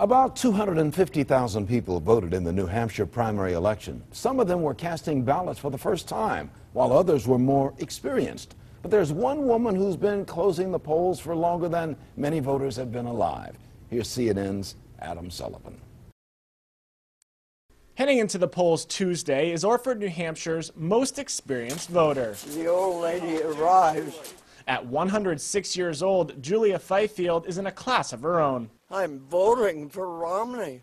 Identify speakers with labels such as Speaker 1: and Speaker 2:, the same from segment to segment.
Speaker 1: About 250,000 people voted in the New Hampshire primary election. Some of them were casting ballots for the first time, while others were more experienced. But there's one woman who's been closing the polls for longer than many voters have been alive. Here's CNN's Adam Sullivan.
Speaker 2: Heading into the polls Tuesday is Orford, New Hampshire's most experienced voter.
Speaker 3: The old lady arrives.
Speaker 2: At 106 years old, Julia Fifield is in a class of her own.
Speaker 3: I'm voting for Romney.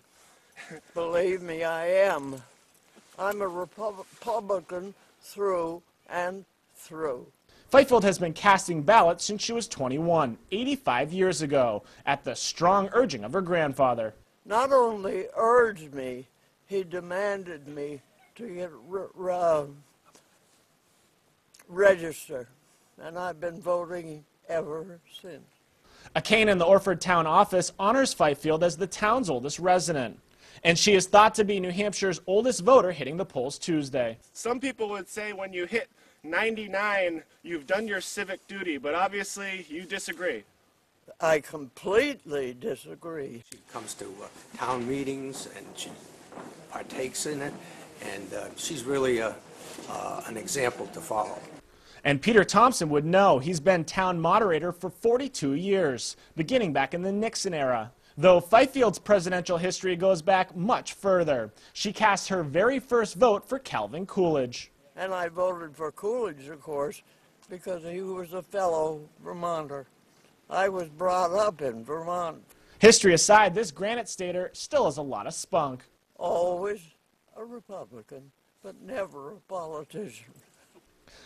Speaker 3: Believe me, I am. I'm a Republican through and through.
Speaker 2: Fifield has been casting ballots since she was 21, 85 years ago, at the strong urging of her grandfather.
Speaker 3: Not only urged me, he demanded me to get registered, and I've been voting ever since.
Speaker 2: A cane in the Orford town office honors Fifield as the town's oldest resident, and she is thought to be New Hampshire's oldest voter hitting the polls Tuesday.
Speaker 4: Some people would say when you hit 99, you've done your civic duty, but obviously you disagree.
Speaker 3: I completely disagree.
Speaker 5: She comes to town meetings and she partakes in it, and she's really an example to follow.
Speaker 2: And Peter Thompson would know. He's been town moderator for 42 years, beginning back in the Nixon era. Though Fifield's presidential history goes back much further. She cast her very first vote for Calvin Coolidge.
Speaker 3: And I voted for Coolidge, of course, because he was a fellow Vermonter. I was brought up in Vermont.
Speaker 2: History aside, this Granite Stater still has a lot of spunk.
Speaker 3: Always a Republican, but never a politician.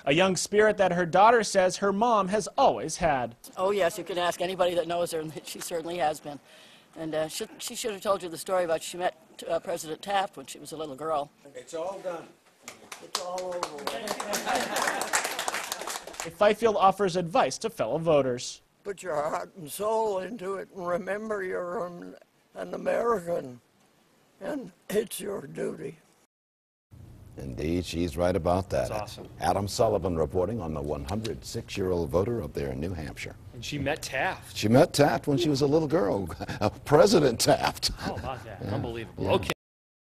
Speaker 2: A young spirit that her daughter says her mom has always had.
Speaker 6: Oh yes, you can ask anybody that knows her, and she certainly has been. And she should have told you the story about she met President Taft when she was a little girl.
Speaker 5: It's all done.
Speaker 3: It's all over.
Speaker 2: Fifield offers advice to fellow voters.
Speaker 3: Put your heart and soul into it, and remember you're an American, and it's your duty.
Speaker 1: Indeed, she's right about that.
Speaker 7: That's awesome.
Speaker 1: Adam Sullivan reporting on the 106-year-old voter up there in New Hampshire.
Speaker 7: And she met Taft.
Speaker 1: She met Taft when she was a little girl. President Taft.
Speaker 7: How about that?
Speaker 1: Yeah.
Speaker 7: Unbelievable.
Speaker 1: Yeah.
Speaker 7: Okay.